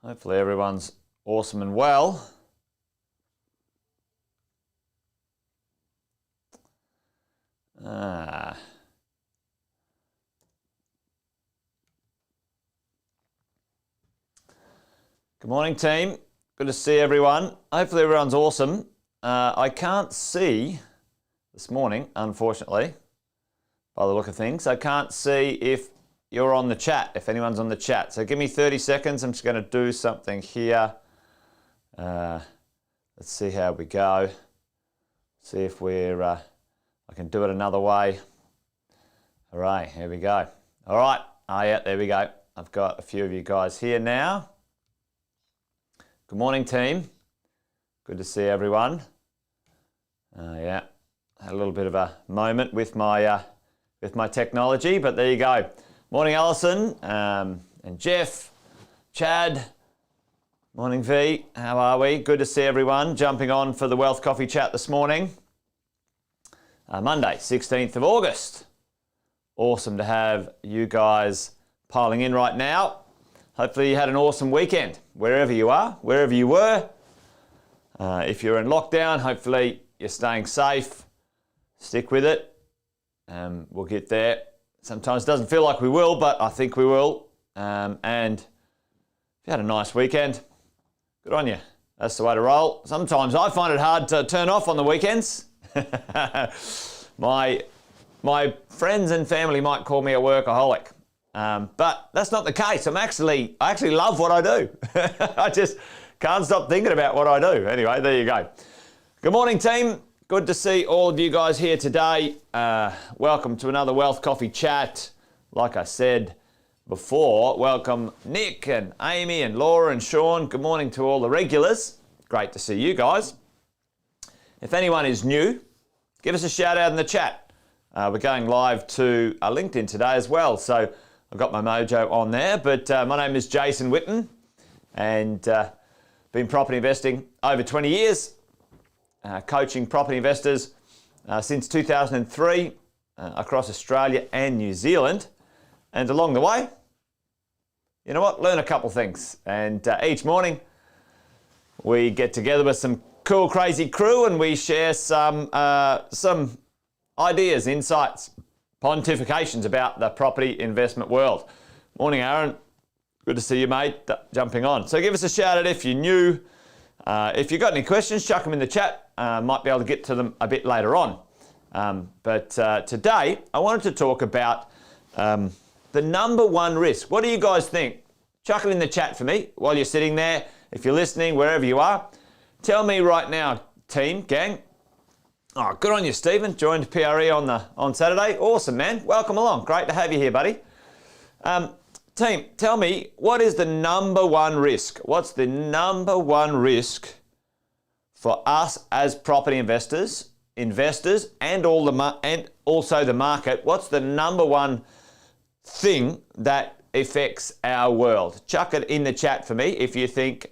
Hopefully everyone's awesome and well. Good morning, team. Good to see everyone. Hopefully everyone's awesome. I can't see this morning, unfortunately, by the look of things. I can't see if you're on the chat, if anyone's on the chat. So give me 30 seconds. I'm just going to do something here. Let's see how we go. See if we're, I can do it another way. All right, here we go. All right, yeah, there we go. I've got a few of you guys here now. Good morning, team. Good to see everyone. Yeah, had a little bit of a moment with my technology, but there you go. Morning, Alison, and Jeff, Chad. Morning, V. How are we? Good to see everyone jumping on for the Wealth Coffee Chat this morning. Monday, 16th of August. Awesome to have you guys piling in right now. Hopefully you had an awesome weekend, wherever you are, wherever you were. If you're in lockdown, hopefully you're staying safe. Stick with it. We'll get there. Sometimes it doesn't feel like we will, but I think we will. And if you had a nice weekend, good on you. That's the way to roll. Sometimes I find it hard to turn off on the weekends. My friends and family might call me a workaholic, but that's not the case. I actually love what I do. I just can't stop thinking about what I do. Anyway, there you go. Good morning, team. Good to see all of you guys here today. Welcome to another Wealth Coffee Chat. Like I said before, welcome Nick and Amy and Laura and Sean. Good morning to all the regulars. Great to see you guys. If anyone is new, give us a shout out in the chat. We're going live to LinkedIn today as well, so I've got my mojo on there. But my name is Jason Whitten, and been property investing over 20 years. Coaching property investors since 2003 across Australia and New Zealand. And along the way, you know what, learn a couple things. And each morning we get together with some cool, crazy crew and we share some ideas, insights, pontifications about the property investment world. Morning, Aaron. Good to see you, mate, jumping on. So give us a shout out if you're new. If you've got any questions, chuck them in the chat. Might be able to get to them a bit later on. But today, I wanted to talk about the number one risk. What do you guys think? Chuck it in the chat for me while you're sitting there. If you're listening, wherever you are, tell me right now, team, gang. Oh, good on you, Stephen. Joined PRE on Saturday. Awesome, man. Welcome along. Great to have you here, buddy. Team, tell me, what is the number one risk? What's the number one risk for us as property investors, and also the market? What's the number one thing that affects our world? Chuck it in the chat for me if you think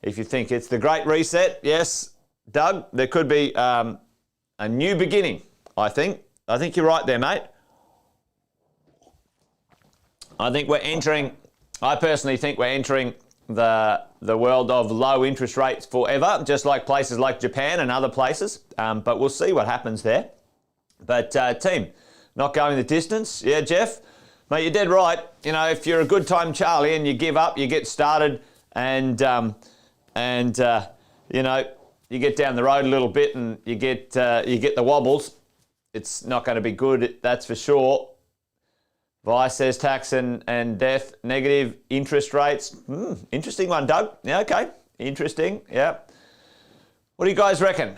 it's the Great Reset. Yes, Doug, there could be a new beginning. I think you're right there, mate. I personally think we're entering the world of low interest rates forever, just like places like Japan and other places. But we'll see what happens there. But team, not going the distance. Yeah, Jeff, mate, you're dead right. You know, if you're a good time Charlie and you give up, you get started and you know, you get down the road a little bit and you get the wobbles. It's not going to be good, that's for sure. Vice says tax and death, negative interest rates. Interesting one, Doug. Yeah, okay. Interesting, yeah. What do you guys reckon?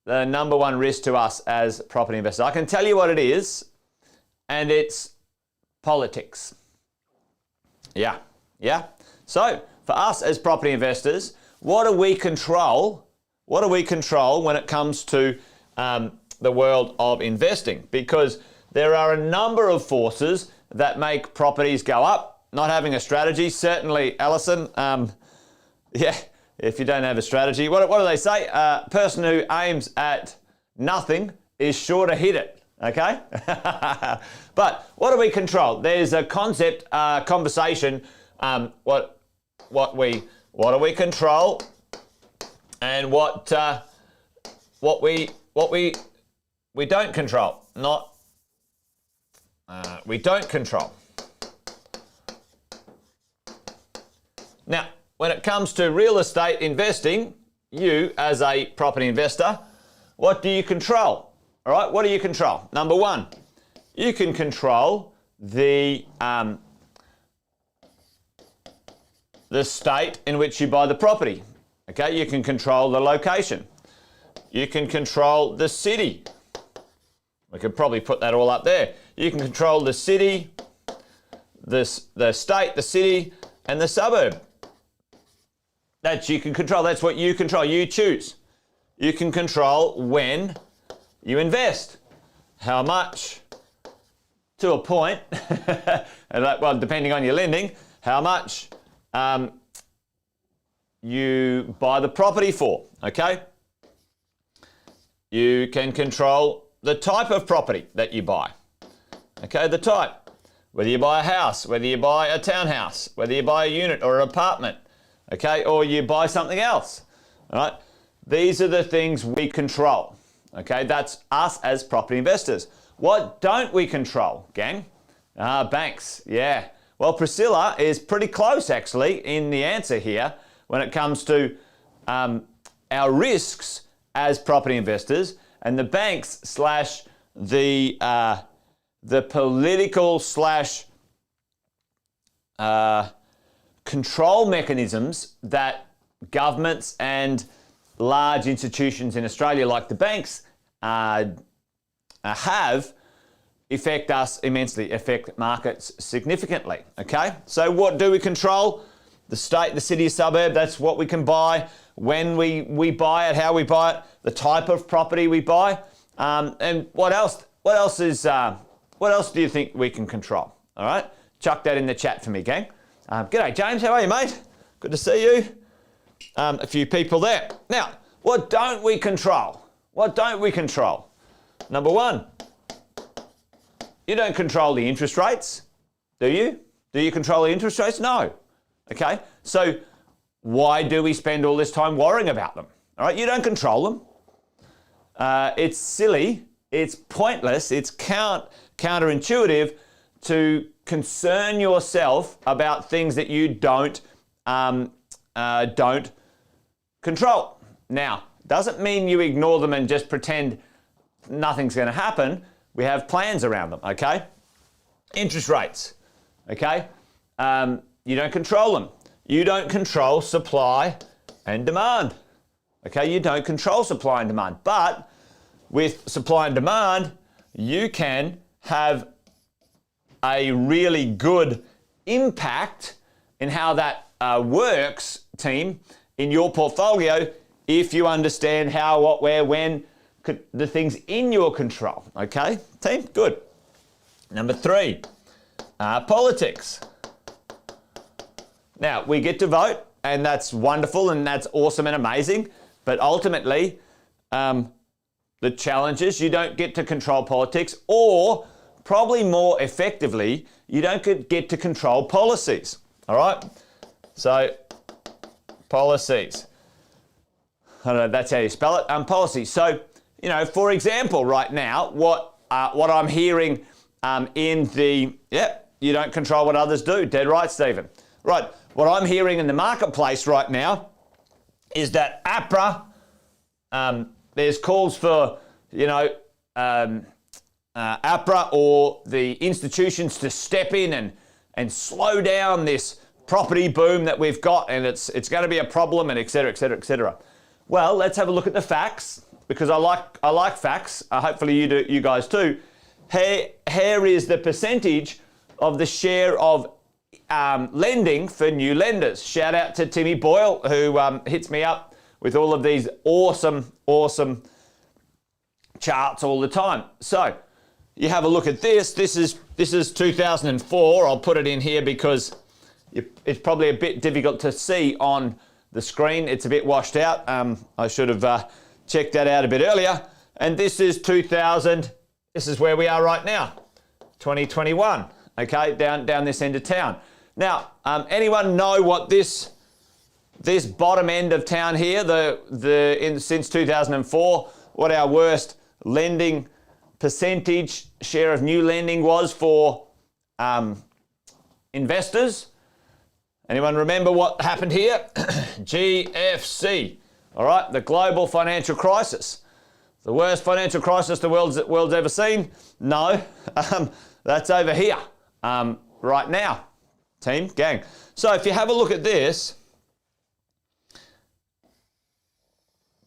The number one risk to us as property investors. I can tell you what it is, and it's politics. Yeah. So, for us as property investors, what do we control? What do we control when it comes to the world of investing? Because there are a number of forces that make properties go up. Not having a strategy, certainly, Alison. Yeah, if you don't have a strategy, what do they say? A person who aims at nothing is sure to hit it. Okay? But what do we control? There's a concept, conversation, what do we control, and what we don't control. We don't control. Now, when it comes to real estate investing, you as a property investor, what do you control? All right, what do you control? Number one, you can control the state in which you buy the property. Okay, you can control the location. You can control the city. We could probably put that all up there. You can control the city, the state, the city, and the suburb. That you can control. That's what you control. You choose. You can control when you invest, how much, to a point, well, depending on your lending, how much you buy the property for, okay? You can control the type of property that you buy, okay, the type. Whether you buy a house, whether you buy a townhouse, whether you buy a unit or an apartment, okay, or you buy something else, all right? These are the things we control, okay? That's us as property investors. What don't we control, gang? Banks, yeah. Well, Priscilla is pretty close, actually, in the answer here when it comes to our risks as property investors, and the banks slash the political slash control mechanisms that governments and large institutions in Australia, like the banks, have affect us immensely, affect markets significantly, okay? So what do we control? The state, the city, suburb, that's what we can buy, when we buy it, how we buy it, the type of property we buy, and what else do you think we can control? All right, chuck that in the chat for me, gang. G'day, James, how are you, mate? Good to see you. A few people there. Now, what don't we control? What don't we control? Number one, you don't control the interest rates, do you? Do you control the interest rates? No. Okay, so why do we spend all this time worrying about them? All right, you don't control them. It's silly, it's pointless, it's counterintuitive to concern yourself about things that you don't control. Now, doesn't mean you ignore them and just pretend nothing's going to happen. We have plans around them, okay? Interest rates, okay? You don't control them. You don't control supply and demand, okay? You don't control supply and demand. But with supply and demand, you can have a really good impact in how that works, team, in your portfolio if you understand how, what, where, when, the things in your control, okay? Team, good. Number three, politics. Now, we get to vote, and that's wonderful, and that's awesome and amazing, but ultimately, the challenge is you don't get to control politics, or probably more effectively, you don't get to control policies, all right? So, policies. I don't know if that's how you spell it. Policies. So, you know, for example, right now, what I'm hearing you don't control what others do. Dead right, Stephen. Right. What I'm hearing in the marketplace right now is that APRA, there's calls for, APRA or the institutions to step in and slow down this property boom that we've got, and it's going to be a problem, and et cetera, et cetera, et cetera. Well, let's have a look at the facts, because I like facts. Hopefully you guys too. Here is the percentage of the share of lending for new lenders. Shout out to Timmy Boyle, who hits me up with all of these awesome charts all the time. So you have a look at this. This is 2004. I'll put it in here because it's probably a bit difficult to see on the screen. It's a bit washed out. I should have checked that out a bit earlier. And this is 2000. this is where we are right now, 2021, okay, down this end of town. Now, anyone know what this bottom end of town here, since 2004, what our worst lending percentage share of new lending was for investors? Anyone remember what happened here? GFC, all right, the global financial crisis. The worst financial crisis the world's ever seen? No, that's over here right now, team, gang. So if you have a look at this,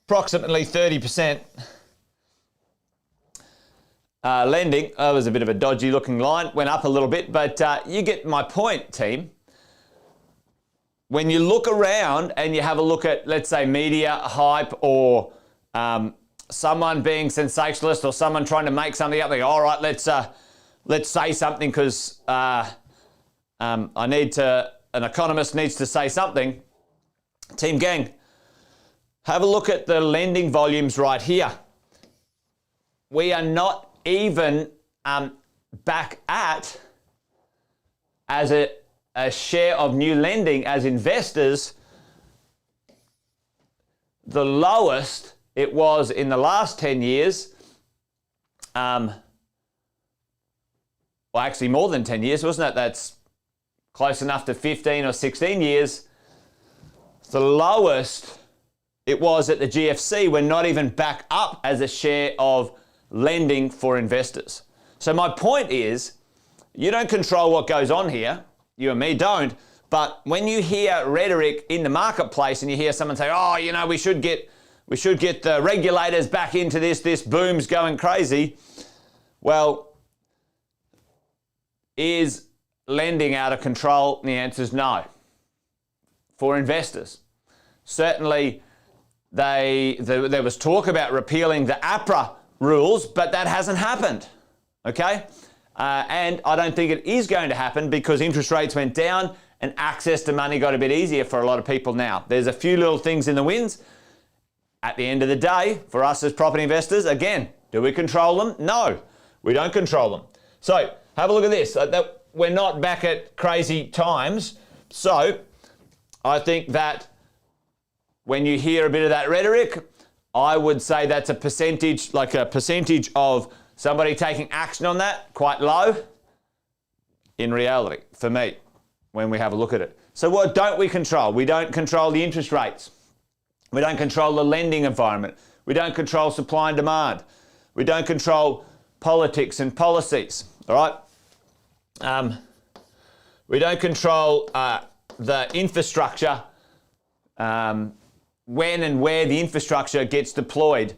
approximately 30% lending. Oh, it was a bit of a dodgy looking line, went up a little bit, but you get my point, team. When you look around and you have a look at, let's say, media hype or someone being sensationalist or someone trying to make something up, they go, all right, let's say something because an economist needs to say something. Team gang, have a look at the lending volumes right here. We are not even back at, as a share of new lending as investors, the lowest it was in the last 10 years. Well, actually more than 10 years, wasn't it? That's close enough to 15 or 16 years. The lowest it was at the GFC. We're not even back up as a share of lending for investors. So my point is, you don't control what goes on here. You and me don't. But when you hear rhetoric in the marketplace and you hear someone say, oh, you know, we should get the regulators back into this boom's going crazy. Well, is lending out of control? And the answer is no. For investors. Certainly, there was talk about repealing the APRA rules, but that hasn't happened, okay? And I don't think it is going to happen because interest rates went down and access to money got a bit easier for a lot of people now. There's a few little things in the winds. At the end of the day, for us as property investors, again, do we control them? No, we don't control them. So have a look at this. We're not back at crazy times. So I think that when you hear a bit of that rhetoric, I would say that's a percentage, like a percentage of somebody taking action on that, quite low in reality for me when we have a look at it. So what don't we control? We don't control the interest rates. We don't control the lending environment. We don't control supply and demand. We don't control politics and policies, all right? We don't control the infrastructure, when and where the infrastructure gets deployed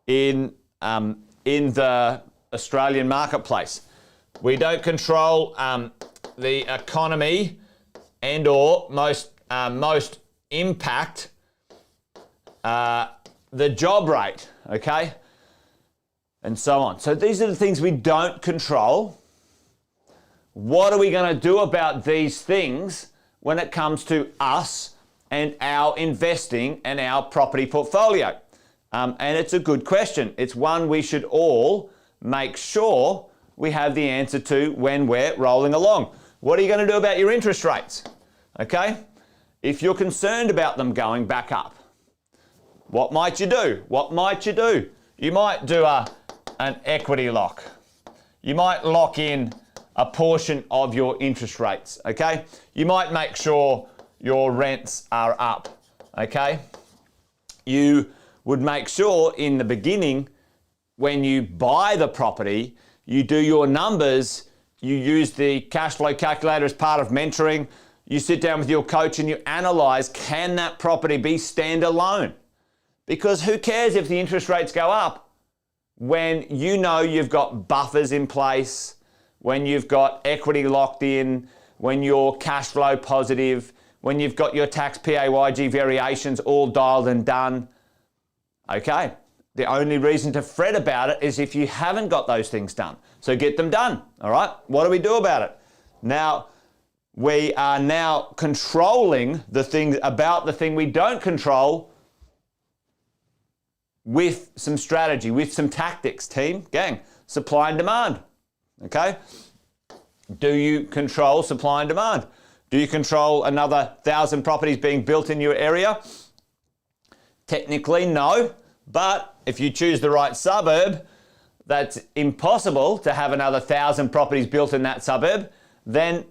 in the Australian marketplace. We don't control the economy and or most impact the job rate, okay? And so on. So these are the things we don't control. What are we going to do about these things when it comes to us and our investing and our property portfolio? And it's a good question. It's one we should all make sure we have the answer to when we're rolling along. What are you going to do about your interest rates? Okay? If you're concerned about them going back up, what might you do? What might you do? You might do an equity lock. You might lock in a portion of your interest rates, okay? You might make sure your rents are up, okay? You would make sure in the beginning, when you buy the property, you do your numbers, you use the cash flow calculator as part of mentoring, you sit down with your coach and you analyze, can that property be standalone? Because who cares if the interest rates go up when you know you've got buffers in place, when you've got equity locked in, when you're cash flow positive, when you've got your tax PAYG variations all dialed and done. Okay, the only reason to fret about it is if you haven't got those things done. So get them done, all right? What do we do about it? Now, we are now controlling the things about the thing we don't control with some strategy, with some tactics, team, gang. supply and demand. Okay? Do you control supply and demand? Do you control another 1,000 properties being built in your area? Technically, no. But if you choose the right suburb, that's impossible to have another 1,000 properties built in that suburb, then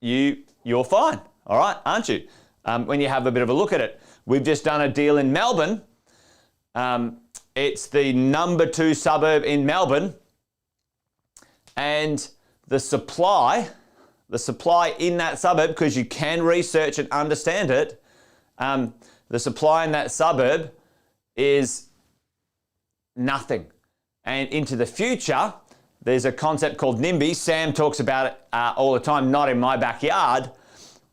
you're fine, all right, aren't you? When you have a bit of a look at it. We've just done a deal in Melbourne. It's the number 2 suburb in Melbourne, and the supply in that suburb, because you can research and understand it, the supply in that suburb is nothing. And into the future, there's a concept called NIMBY. Sam talks about it all the time, not in my backyard.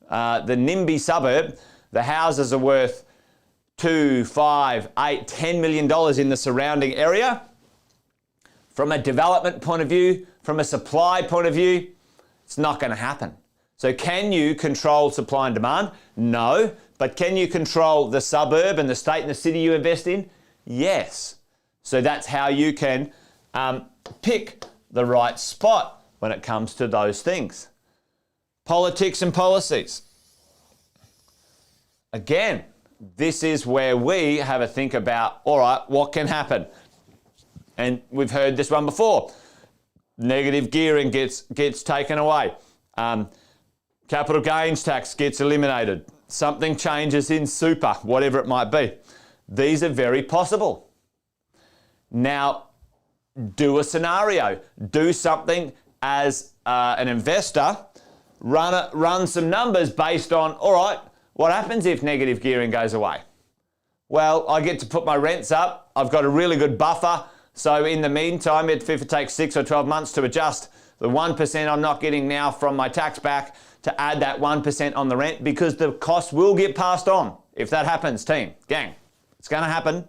The NIMBY suburb, the houses are worth $2, $5, $8, $10 million in the surrounding area. From a development point of view, from a supply point of view, it's not going to happen. So can you control supply and demand? No. But can you control the suburb and the state and the city you invest in? Yes. So that's how you can pick the right spot when it comes to those things. Politics and policies. Again, this is where we have a think about, all right, what can happen? And we've heard this one before. Negative gearing gets taken away. Capital gains tax gets eliminated. Something changes in super, whatever it might be. These are very possible. Now, do a scenario. Do something as an investor. Run some numbers based on, all right, what happens if negative gearing goes away? Well, I get to put my rents up. I've got a really good buffer. So in the meantime, if it takes 6 or 12 months to adjust the 1% I'm not getting now from my tax back, to add that 1% on the rent, because the cost will get passed on. If that happens, team, gang, it's going to happen.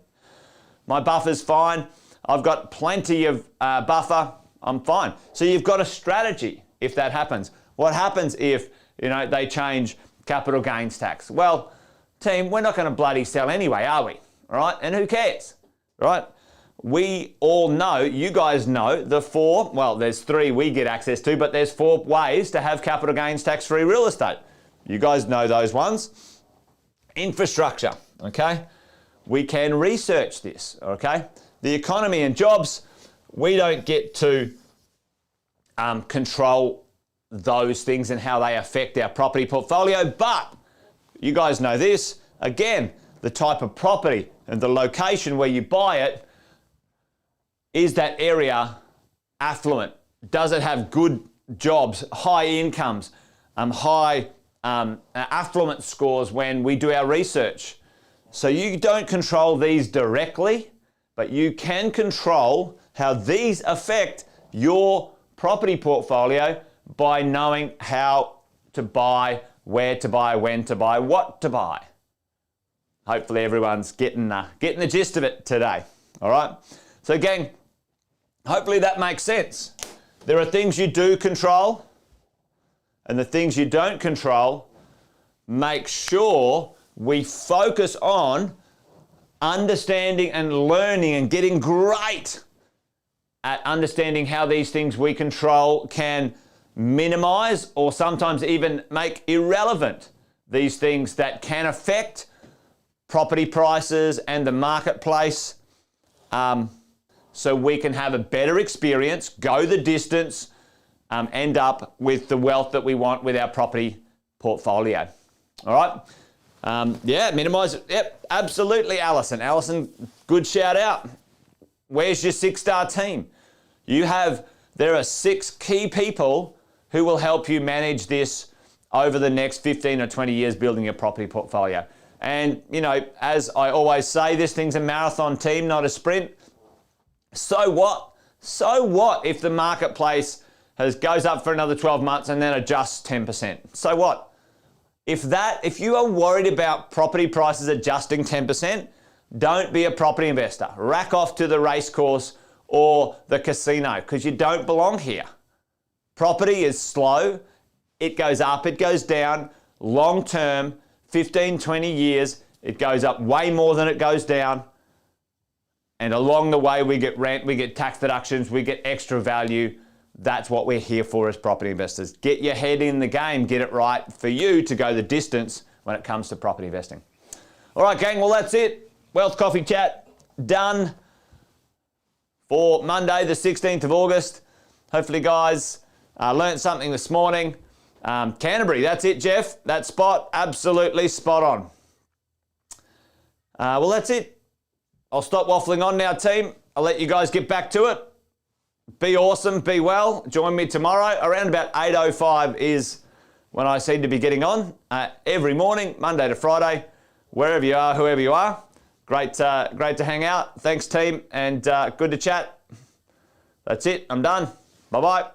My buffer's fine. I've got plenty of buffer. I'm fine. So you've got a strategy if that happens. What happens if, they change capital gains tax? Well, team, we're not going to bloody sell anyway, are we? All right? And who cares? Right? We all know, you guys know, there's 3 we get access to, but there's 4 ways to have capital gains tax-free real estate. You guys know those ones. Infrastructure, okay? We can research this, okay? The economy and jobs, we don't get to control those things and how they affect our property portfolio, but you guys know this. Again, the type of property and the location where you buy it, is that area affluent? Does it have good jobs, high incomes, high affluent scores when we do our research? So you don't control these directly, but you can control how these affect your property portfolio by knowing how to buy, where to buy, when to buy, what to buy. Hopefully everyone's getting the gist of it today. All right. So gang, hopefully that makes sense. There are things you do control, and the things you don't control, make sure we focus on understanding and learning and getting great at understanding how these things we control can minimize or sometimes even make irrelevant these things that can affect property prices and the marketplace, so we can have a better experience, go the distance, end up with the wealth that we want with our property portfolio. All right? Minimize it. Yep, absolutely, Alison. Alison, good shout out. Where's your 6-star team? There are 6 key people who will help you manage this over the next 15 or 20 years building your property portfolio. And, as I always say, this thing's a marathon team, not a sprint. So what? So what if the marketplace goes up for another 12 months and then adjusts 10%? So what? If you are worried about property prices adjusting 10%, don't be a property investor. Rack off to the race course or the casino, because you don't belong here. Property is slow. It goes up, it goes down. Long term, 15, 20 years, it goes up way more than it goes down. And along the way, we get rent, we get tax deductions, we get extra value. That's what we're here for as property investors. Get your head in the game, get it right for you to go the distance when it comes to property investing. All right, gang, well, that's it. Wealth Coffee Chat done for Monday, the 16th of August. Hopefully, guys, learned something this morning. Canterbury, that's it, Jeff. That spot, absolutely spot on. Well, that's it. I'll stop waffling on now, team. I'll let you guys get back to it. Be awesome, be well. Join me tomorrow. Around about 8:05 is when I seem to be getting on. Every morning, Monday to Friday, wherever you are, whoever you are. Great to hang out. Thanks, team, and good to chat. That's it. I'm done. Bye-bye.